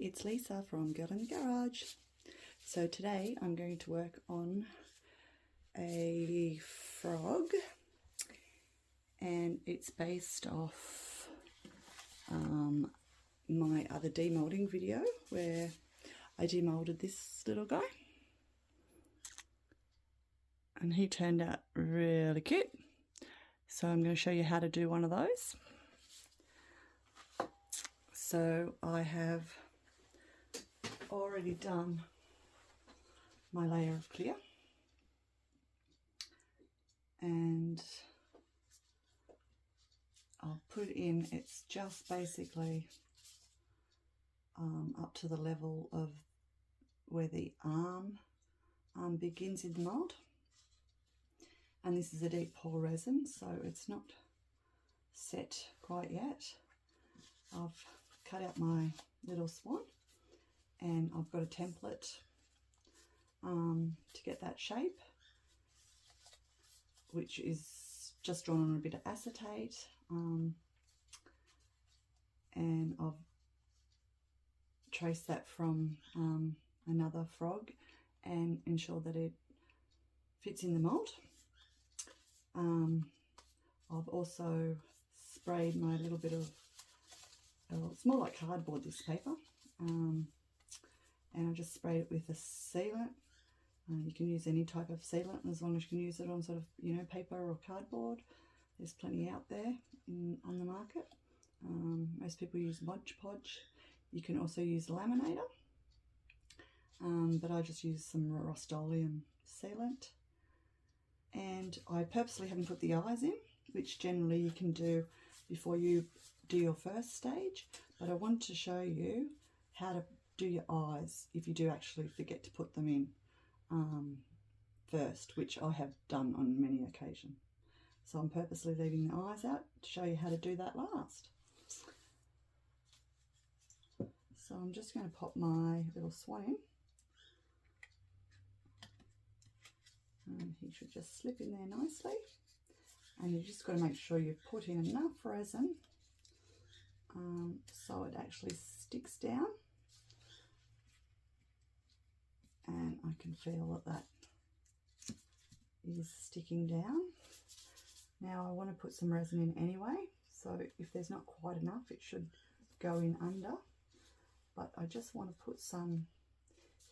it's Lisa from Girl in the Garage. So today I'm going to work on a frog, and it's based off my other demolding video where I demolded this little guy, and he turned out really cute. So I'm going to show you how to do one of those. So I have already done my layer of clear, and I'll put in, it's just basically up to the level of where the arm begins in the mould. And this is a deep pour resin, so it's not set quite yet. I've cut out my little swan, and I've got a template to get that shape, which is just drawn on a bit of acetate, and I've traced that from another frog and ensure that it fits in the mould. I've also sprayed my little bit of, it's more like cardboard, this paper, and I just sprayed it with a sealant. You can use any type of sealant as long as you can use it on sort of, you know, paper or cardboard. There's plenty out there on the market. Most people use Mod Podge. You can also use laminator, but I just use some Rustoleum sealant. And I purposely haven't put the eyes in, which generally you can do before you do your first stage, but I want to show you how to do your eyes if you do actually forget to put them in first, which I have done on many occasions. So I'm purposely leaving the eyes out to show you how to do that last. So I'm just going to pop my little swan in. And he should just slip in there nicely. And you just got to make sure you've put in enough resin so it actually sticks down. And I can feel that is sticking down. Now I want to put some resin in anyway, so if there's not quite enough, it should go in under. But I just want to put some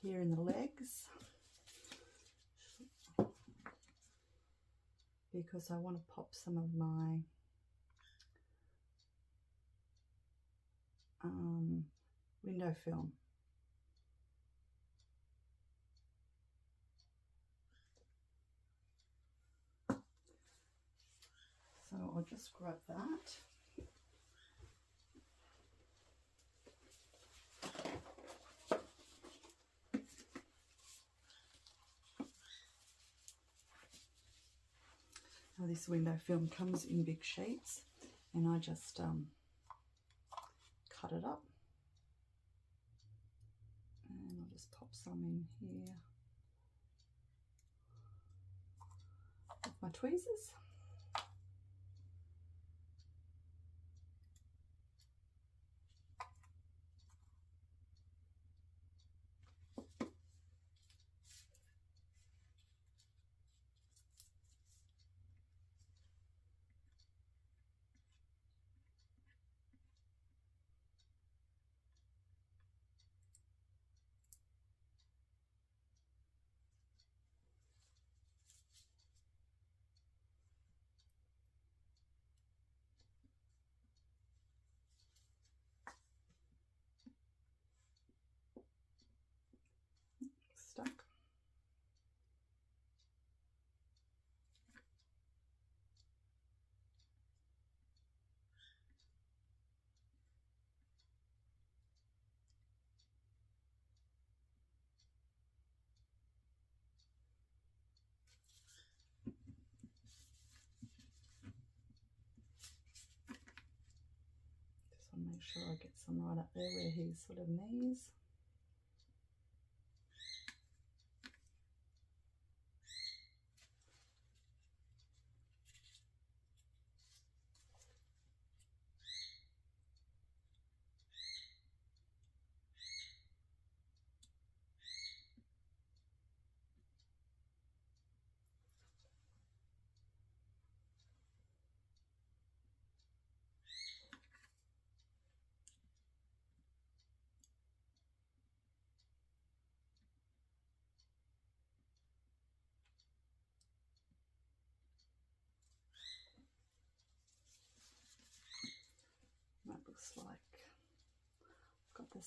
here in the legs, because I want to pop some of my window film. So I'll just grab that. Now this window film comes in big sheets, and I just cut it up, and I'll just pop some in here with my tweezers. Stuck. Just want to make sure I get some right up there where his sort of knees.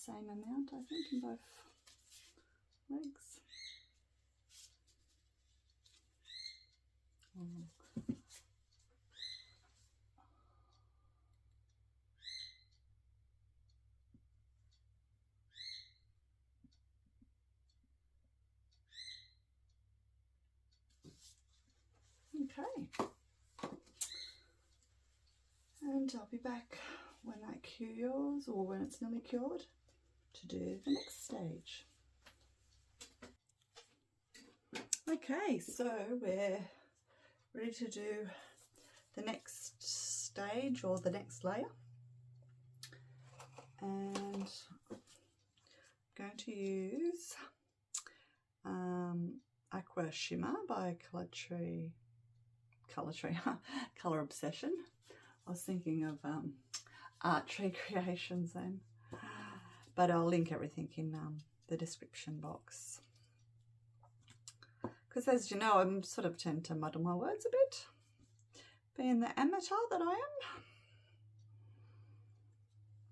same amount, I think, in both legs. Okay, and I'll be back when that cures, or when it's nearly cured, to do the next stage. Okay, so we're ready to do the next stage, or the next layer, and I'm going to use Aqua Shimmer by Colour Obsession. I was thinking of Art Tree Creations then, but I'll link everything in the description box, because as you know, I sort of tend to muddle my words a bit, being the amateur that I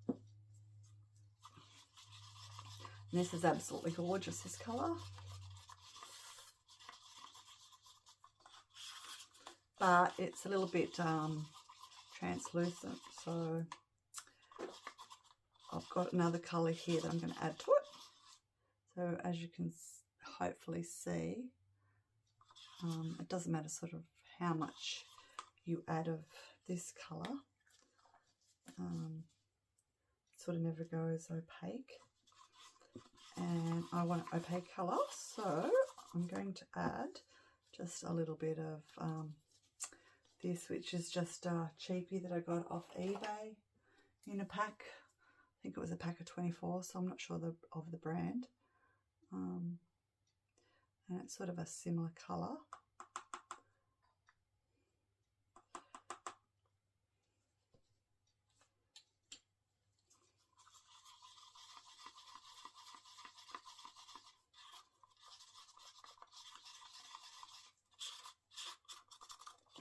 am. And this is absolutely gorgeous, this colour. But it's a little bit translucent, so I've got another colour here that I'm going to add to it. So as you can hopefully see, it doesn't matter sort of how much you add of this colour, it sort of never goes opaque, and I want an opaque colour, so I'm going to add just a little bit of this, which is just a cheapie that I got off eBay in a pack. I think it was a pack of 24, so I'm not sure of the brand. And it's sort of a similar colour.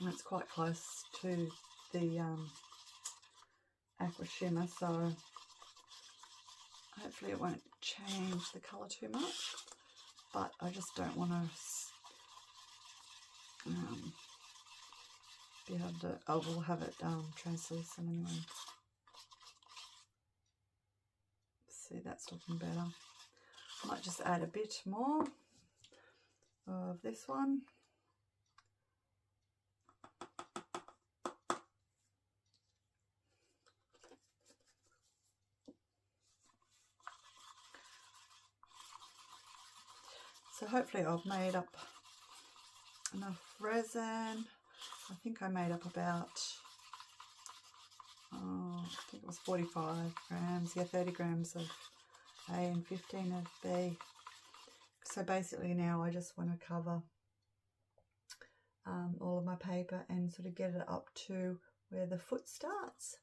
And it's quite close to the Aqua Shimmer, so hopefully it won't change the colour too much, but I just don't want to be able to, I will have it translucent anyway. See, that's looking better. I might just add a bit more of this one. So hopefully I've made up enough resin. I think I made up about, I think it was 45 grams, yeah, 30 grams of A and 15 of B. So basically now I just want to cover all of my paper and sort of get it up to where the foot starts.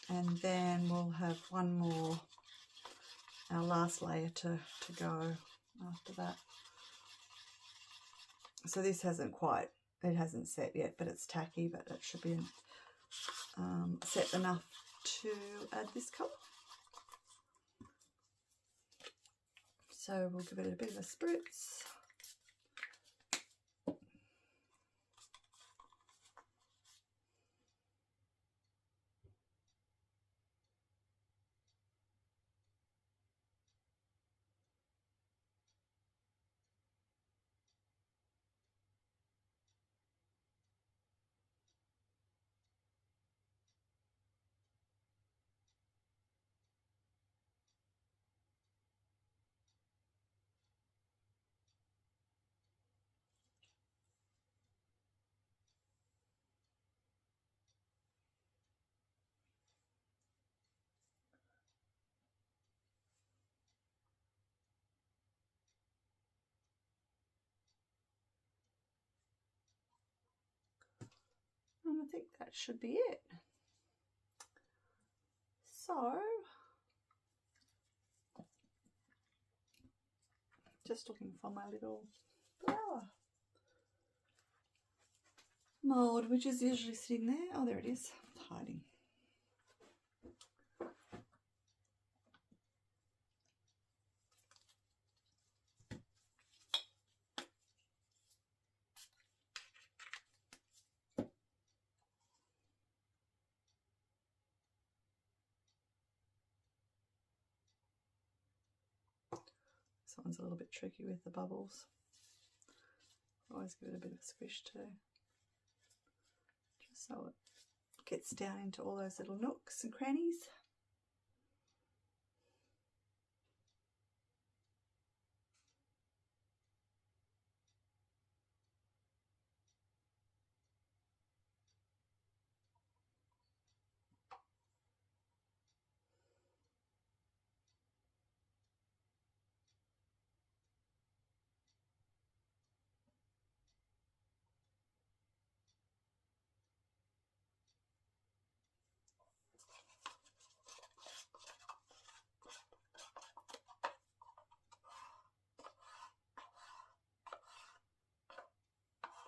And then we'll have one more, our last layer to go after that. So this hasn't quite, it hasn't set yet, but it's tacky, but it should be set enough to add this colour. So we'll give it a bit of a spritz. And I think that should be it. So, just looking for my little flower mould, which is usually sitting there. Oh, there it is, hiding. This one's a little bit tricky with the bubbles. Always give it a bit of a squish too, just so it gets down into all those little nooks and crannies.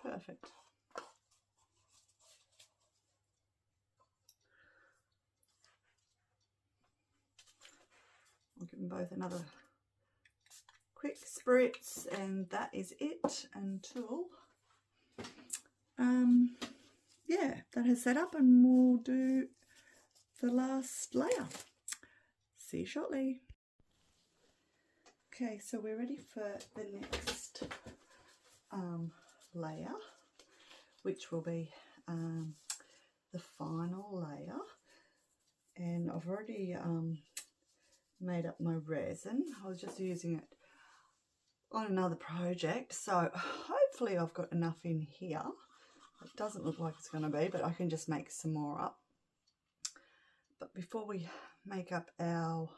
Perfect. I'll give them both another quick spritz, and that is it until yeah, that has set up, and we'll do the last layer. See you shortly. Okay, so we're ready for the next layer, which will be the final layer. And I've already made up my resin. I was just using it on another project, so hopefully I've got enough in here. It doesn't look like it's going to be, but I can just make some more up. But before we make up our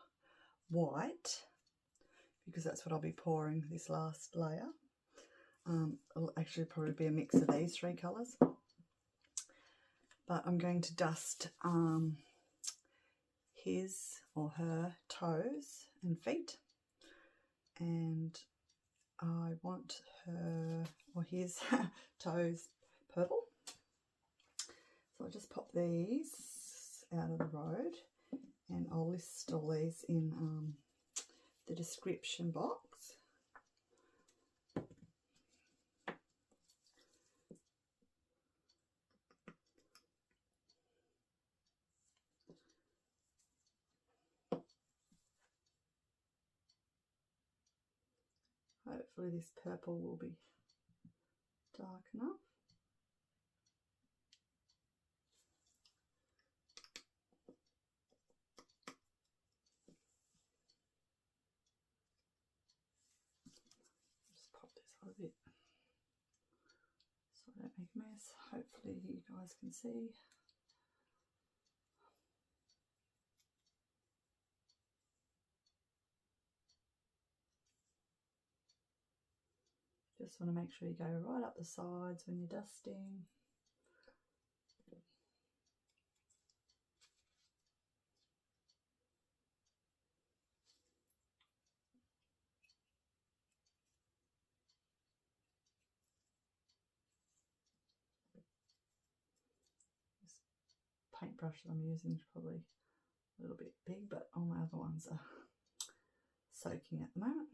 white, because that's what I'll be pouring this last layer, it'll actually probably be a mix of these three colours, but I'm going to dust his or her toes and feet, and I want her or his toes purple. So I'll just pop these out of the road, and I'll list all these in the description box. Hopefully this purple will be dark enough. Just pop this out a bit so I don't make a mess. Hopefully you guys can see. Just want to make sure you go right up the sides when you're dusting. This paintbrush that I'm using is probably a little bit big, but all my other ones are soaking at the moment.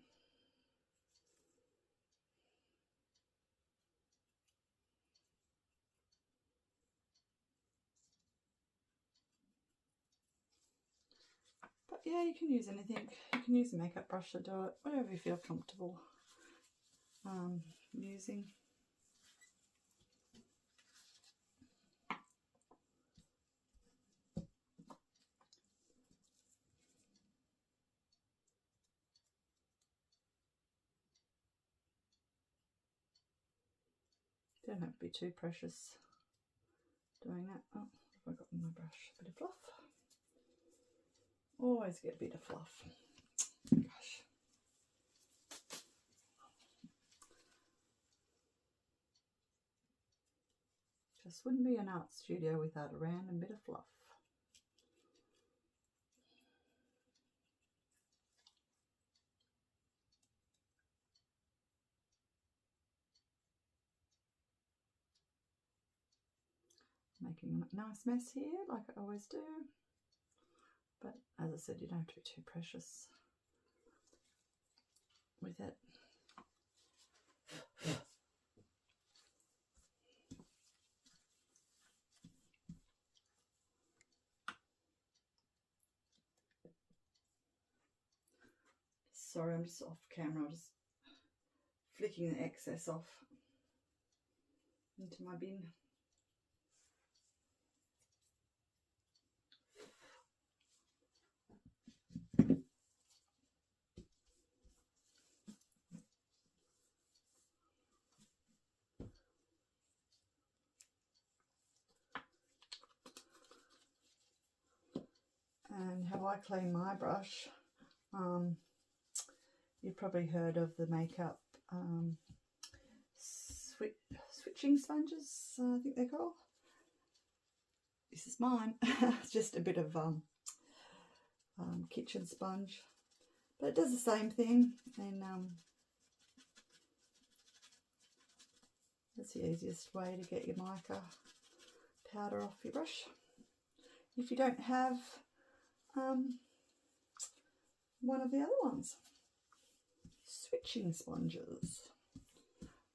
But yeah, you can use anything. You can use a makeup brush to do it, whatever you feel comfortable using. Don't have to be too precious doing that. Oh, have I got in my brush? A bit of fluff. Always get a bit of fluff. Gosh. Just wouldn't be an art studio without a random bit of fluff. Making a nice mess here, like I always do. But as I said, you don't have to be too precious with it. sorry, I'm just off camera, I'm just flicking the excess off into my bin. And how I clean my brush, you've probably heard of the makeup switching sponges, I think they're called. This is mine. It's just a bit of kitchen sponge, but it does the same thing, and that's the easiest way to get your mica powder off your brush. If you don't have one of the other ones, switching sponges.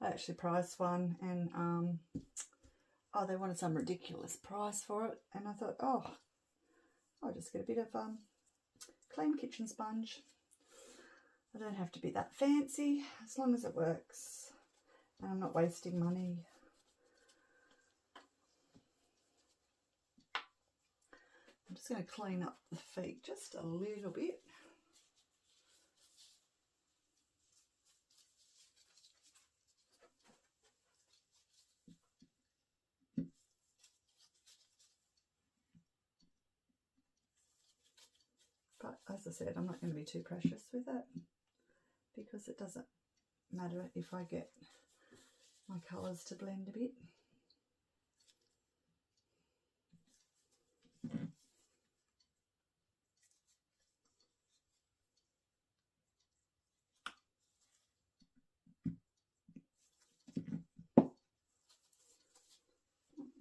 I actually priced one, and oh, they wanted some ridiculous price for it, and I thought, oh, I'll just get a bit of clean kitchen sponge. I don't have to be that fancy, as long as it works and I'm not wasting money. I'm just going to clean up the feet just a little bit. But as I said, I'm not going to be too precious with it, because it doesn't matter if I get my colours to blend a bit.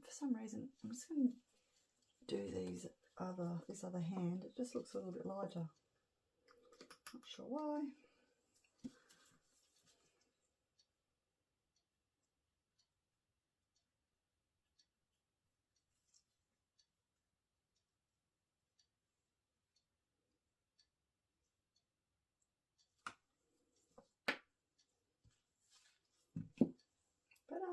For some reason, I'm just going to do this other hand. It just looks a little bit lighter. Not sure why. Better.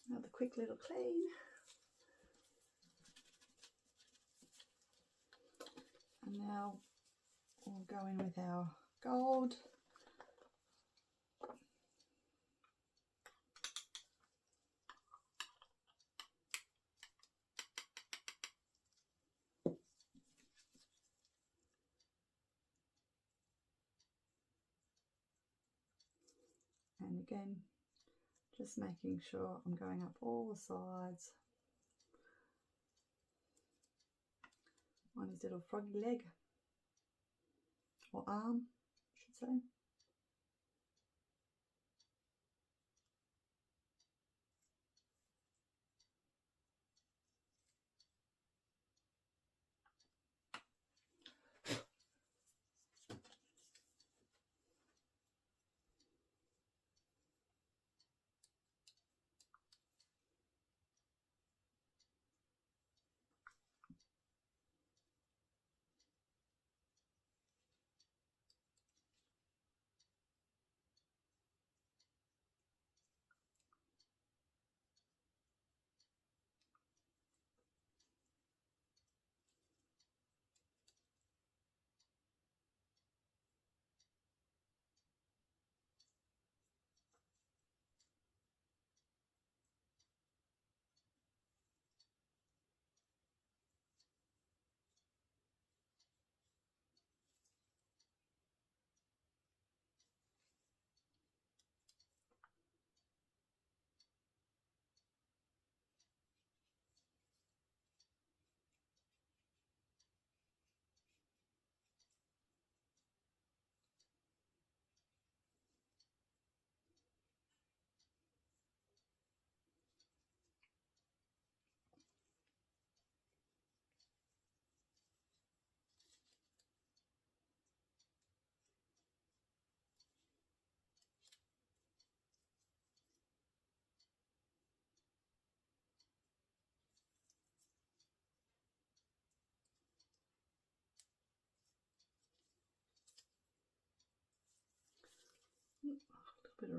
Another quick little clean. And now we'll go in with our gold. And again, just making sure I'm going up all the sides on his little froggy leg, or arm, I should say.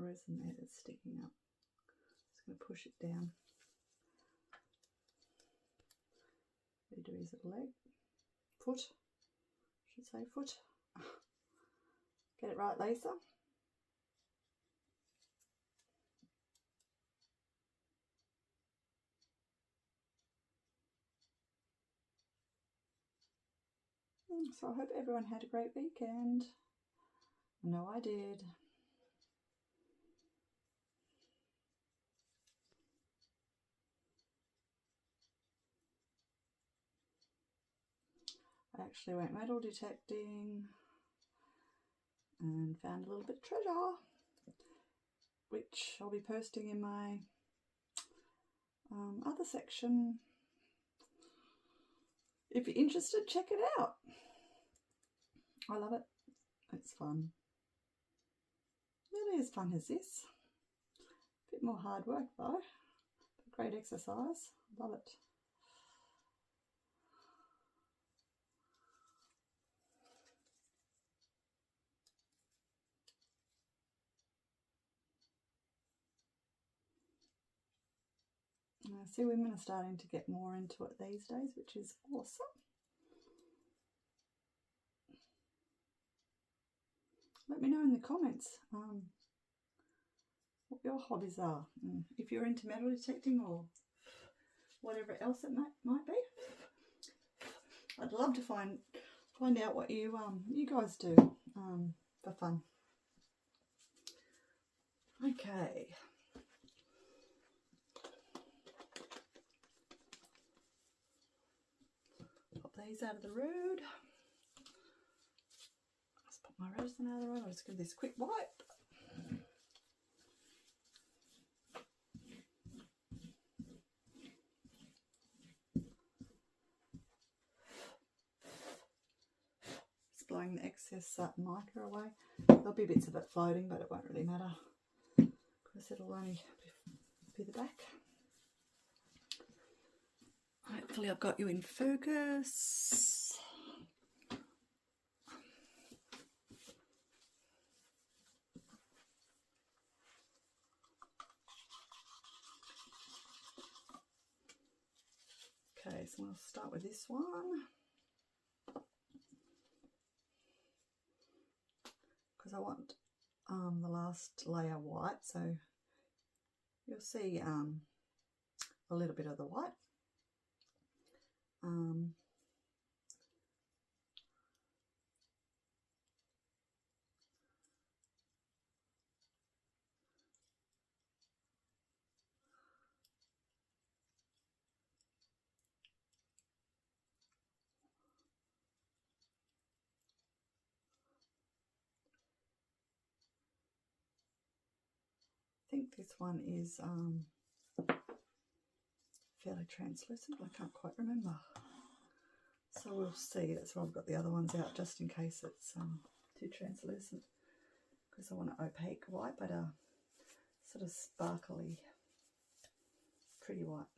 resin there that's sticking up. Just going to push it down. Redo his leg, foot, I should say foot. Get it right, Lisa. So I hope everyone had a great weekend. I know I did. I actually went metal detecting and found a little bit of treasure, which I'll be posting in my other section. If you're interested, check it out. I love it. It's fun. Nearly as fun as this. A bit more hard work though. Great exercise. Love it. I see women are starting to get more into it these days, which is awesome. Let me know in the comments what your hobbies are. If you're into metal detecting or whatever else it might be. I'd love to find out what you guys do for fun. Okay. Pop these out of the road. Let's pop my resin out of the road. I'll just give this a quick wipe. Just blowing the excess mica away. There'll be bits of it floating, but it won't really matter because it'll only be the back. Hopefully I've got you in focus. Okay, so we'll start with this one. Because I want the last layer white, so you'll see a little bit of the white. I think this one is fairly translucent. I can't quite remember. So we'll see. That's why I've got the other ones out, just in case it's too translucent. Because I want an opaque white, but a sort of sparkly, pretty white.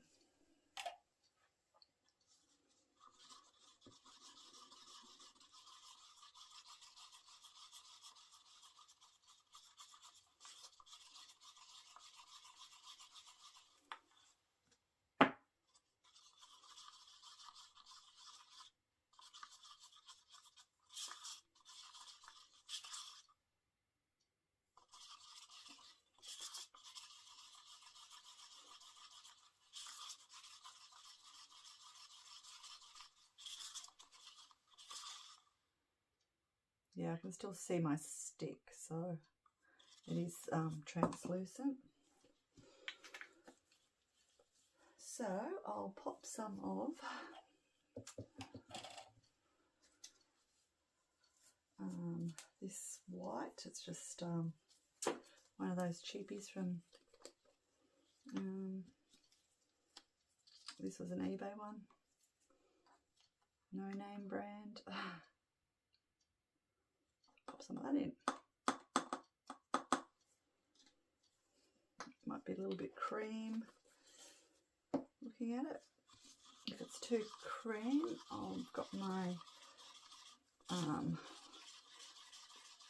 Yeah, I can still see my stick, so it is translucent. So I'll pop some of this white. It's just one of those cheapies from, this was an eBay one, no name brand. Pop some of that in. Might be a little bit cream looking at it. If it's too cream, I've got my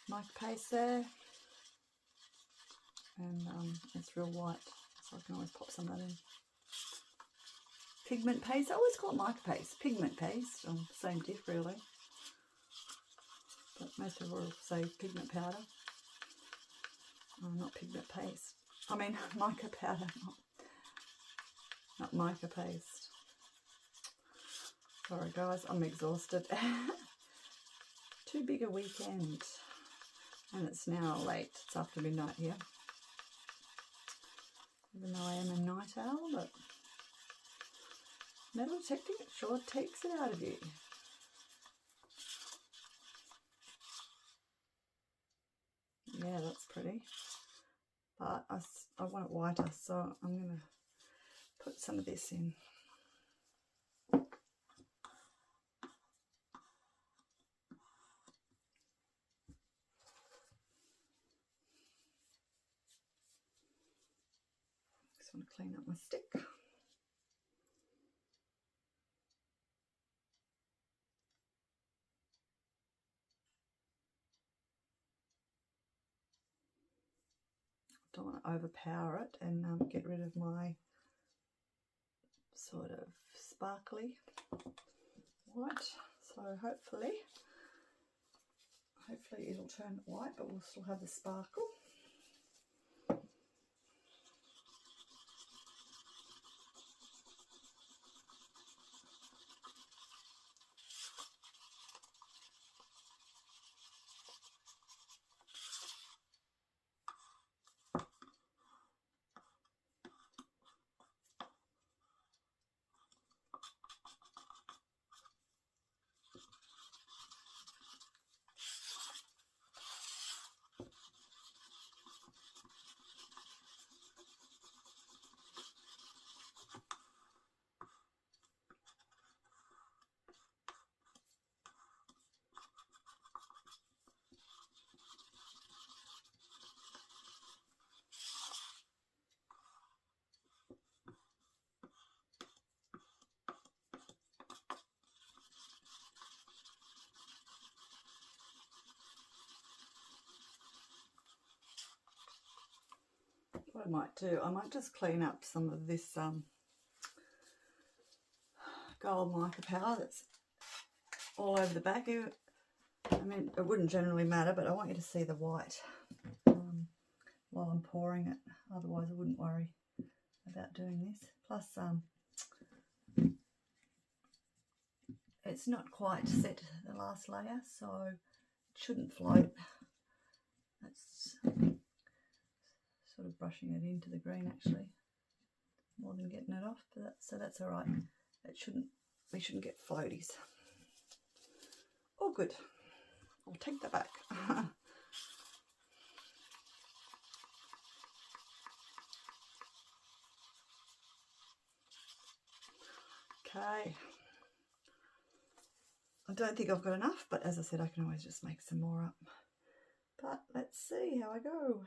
mica paste there, and it's real white, so I can always pop some of that in. Pigment paste, I always call it mica paste, pigment paste, same diff really, but most people will say pigment powder. Oh, not pigment paste, I mean mica powder, not mica paste. Sorry guys, I'm exhausted. Too big a weekend, and it's now late, it's after midnight here, even though I am a night owl, but metal detecting, it sure takes it out of you. Yeah, that's pretty, but I want it whiter, so I'm going to put some of this in. Just want to clean up my stick. Don't want to overpower it and get rid of my sort of sparkly white. So hopefully it'll turn white, but we'll still have the sparkle. What I might do, I might just clean up some of this gold mica powder that's all over the back. I mean, it wouldn't generally matter, but I want you to see the white while I'm pouring it. Otherwise, I wouldn't worry about doing this. Plus, it's not quite set the last layer, so it shouldn't float. That's sort of brushing it into the green actually, more than getting it off. But so that's all right. We shouldn't get floaties. All good. I'll take that back. Okay. I don't think I've got enough, but as I said, I can always just make some more up. But let's see how I go.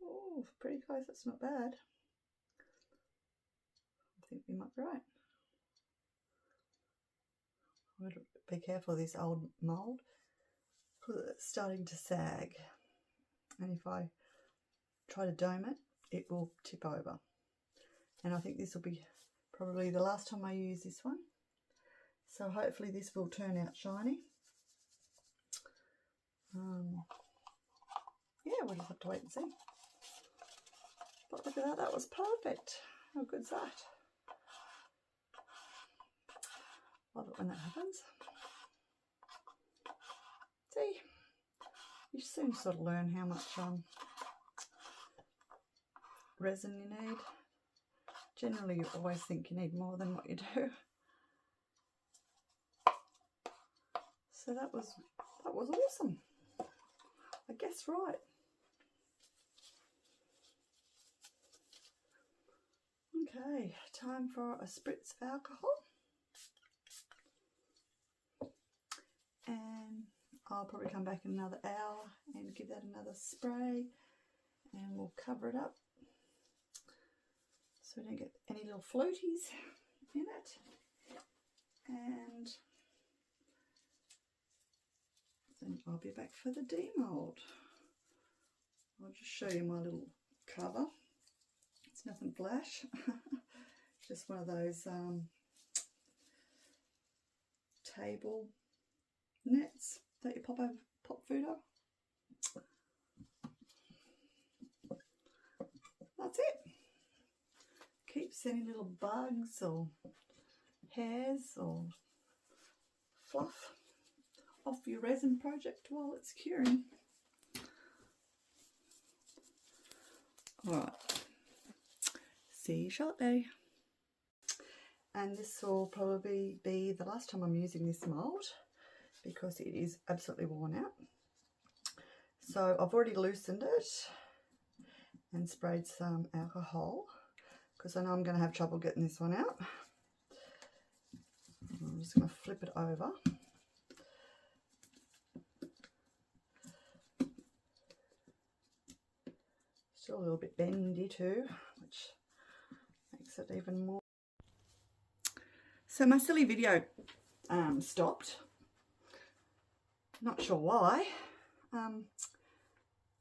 Oh, pretty close, that's not bad. I think we might be right. I'm going to be careful of this old mould because it's starting to sag. And if I try to dome it, it will tip over. And I think this will be probably the last time I use this one. So hopefully this will turn out shiny. Yeah, we'll just have to wait and see. But look at that, that was perfect. How good's that? Love it when that happens. See, you soon sort of learn how much resin you need generally you always think you need more than what you do. So that was awesome. I guess right. Okay, time for a spritz of alcohol. And I'll probably come back in another hour and give that another spray, and we'll cover it up so we don't get any little floaties in it. And then I'll be back for the demold. I'll just show you my little cover. It's nothing flash. Just one of those table nets that you pop food up. That's it. Keeps any little bugs or hairs or fluff off your resin project while it's curing. Alright, see you shortly. And this will probably be the last time I'm using this mould because it is absolutely worn out. So I've already loosened it and sprayed some alcohol because I know I'm going to have trouble getting this one out. I'm just going to flip it over. Still a little bit bendy too, which makes it even more. So my silly video stopped. Not sure why.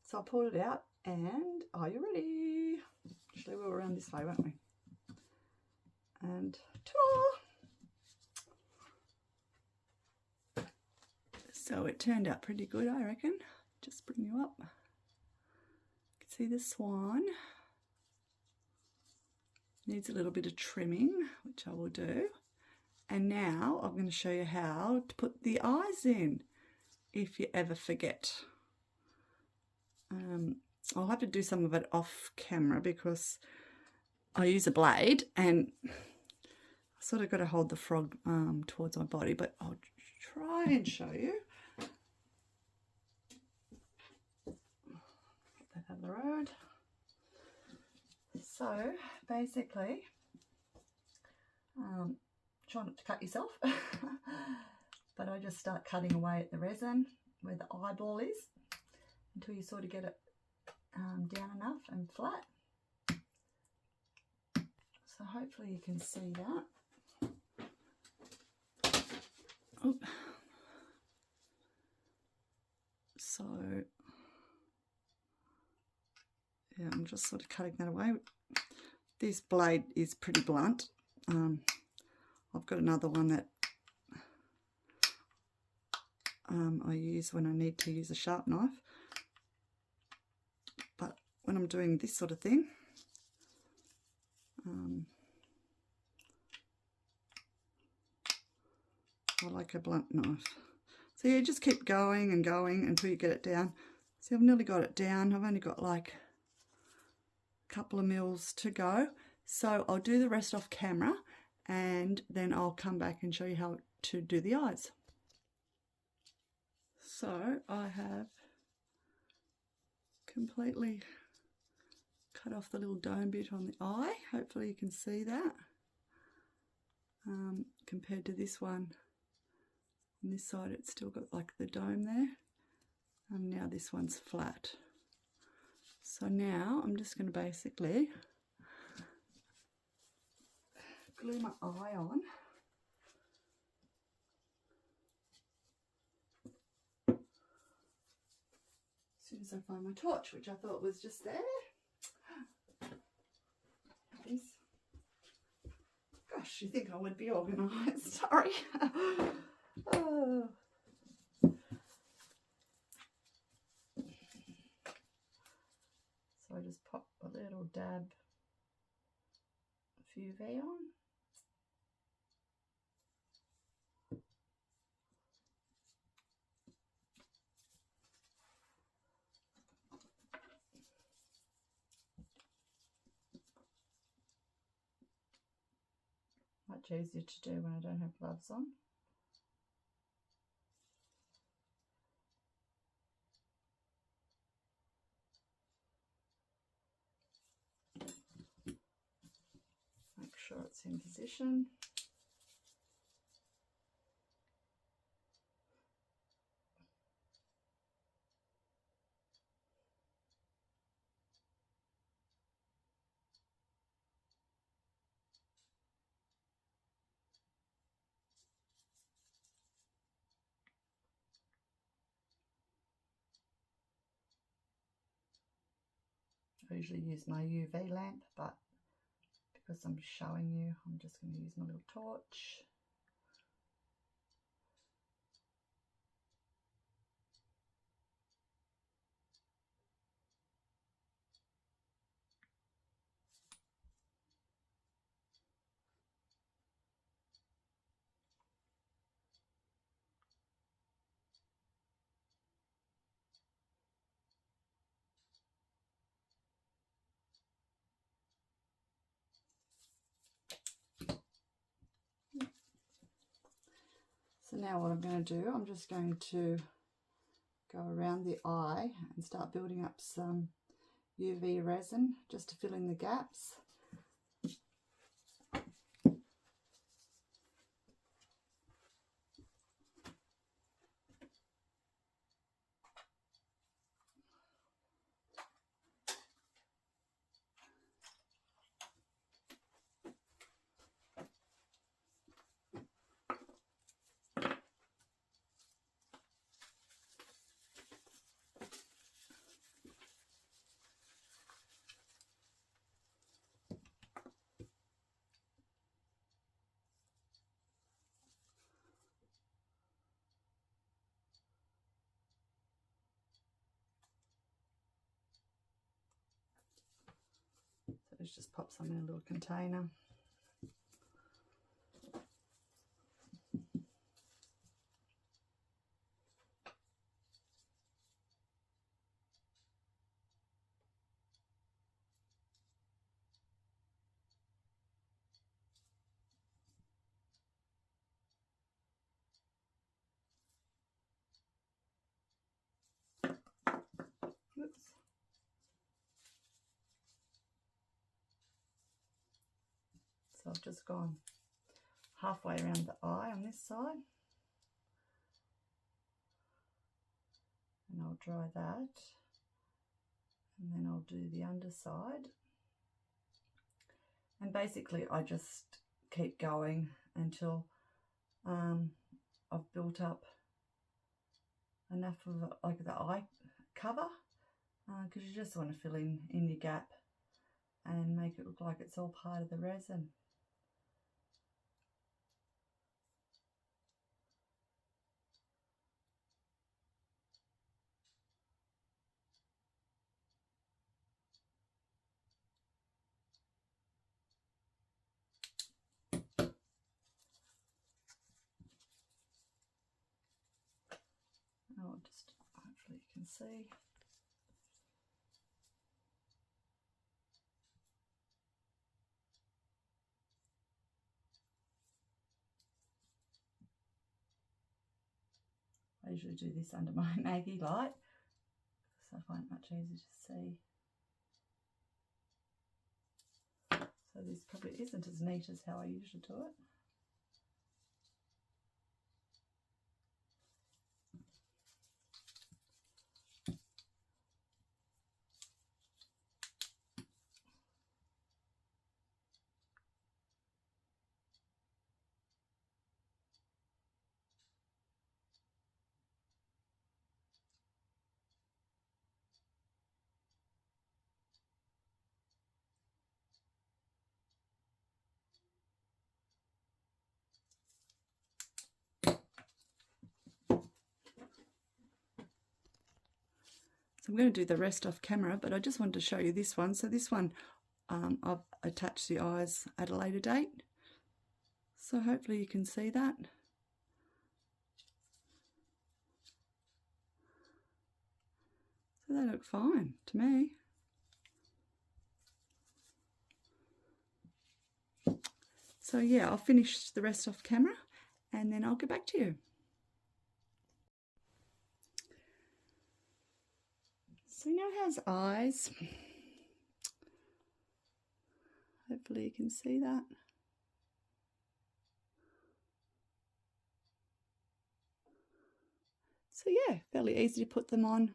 So I pulled it out, and are you ready? Actually, we were around this way, weren't we? And ta-da! So it turned out pretty good, I reckon. Just bring you up. You can see the swan. Needs a little bit of trimming, which I will do. And now I'm going to show you how to put the eyes in, if you ever forget. I'll have to do some of it off camera because I use a blade and I sort of got to hold the frog towards my body, but I'll try and show you. Get that out of the road. So basically, try not to cut yourself, but I just start cutting away at the resin where the eyeball is until you sort of get it down enough and flat. So hopefully you can see that. Oh. So yeah, I'm just sort of cutting that away. This blade is pretty blunt. I've got another one that I use when I need to use a sharp knife, but when I'm doing this sort of thing, I like a blunt knife. So you just keep going and going until you get it down. See, I've nearly got it down. I've only got like a couple of mils to go, so I'll do the rest off camera and then I'll come back and show you how to do the eyes. So I have completely cut off the little dome bit on the eye. Hopefully you can see that. Compared to this one, on this side it's still got like the dome there, and now this one's flat. So now I'm just going to basically glue my eye on. As soon as I find my torch, which I thought was just there. Gosh, you think I would be organised? Sorry. Oh. So I just pop a little dab of UV on. much easier to do when I don't have gloves on. Make sure it's in position. I usually use my UV lamp, but because I'm showing you, I'm just going to use my little torch. So now what I'm going to do, I'm just going to go around the eye and start building up some UV resin just to fill in the gaps. Let's just pop some in a little container. Oops. So I've just gone halfway around the eye on this side, and I'll dry that, and then I'll do the underside, and basically I just keep going until I've built up enough of like the eye cover, because you just want to fill in your gap and make it look like it's all part of the resin. Oh, just hopefully you can see. I usually do this under my Maggie light, so I find it much easier to see. So this probably isn't as neat as how I usually do it. So I'm going to do the rest off camera, but I just wanted to show you this one. So this one, I've attached the eyes at a later date. So hopefully you can see that. So they look fine to me. So yeah, I'll finish the rest off camera and then I'll get back to you. So now it has eyes. Hopefully you can see that. So yeah, fairly easy to put them on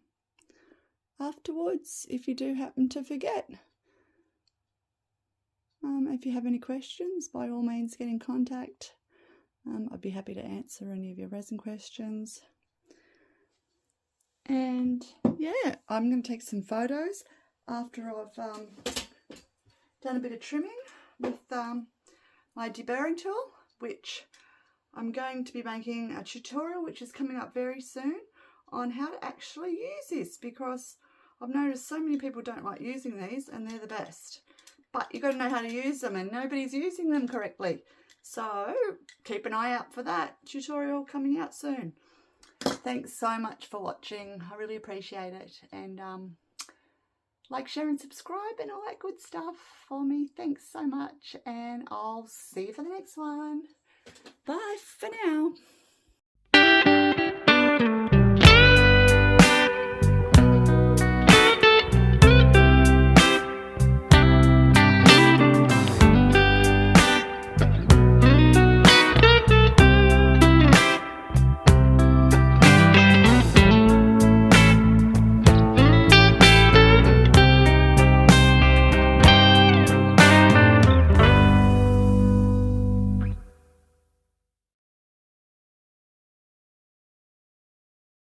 afterwards if you do happen to forget. If you have any questions, by all means get in contact. I'd be happy to answer any of your resin questions. And yeah, I'm going to take some photos after I've done a bit of trimming with my deburring tool, which I'm going to be making a tutorial which is coming up very soon on how to actually use this, because I've noticed so many people don't like using these and they're the best. But you've got to know how to use them and nobody's using them correctly. So keep an eye out for that tutorial coming out soon. Thanks so much for watching. I really appreciate it. And like, share and subscribe and all that good stuff for me. Thanks so much. And I'll see you for the next one. Bye for now.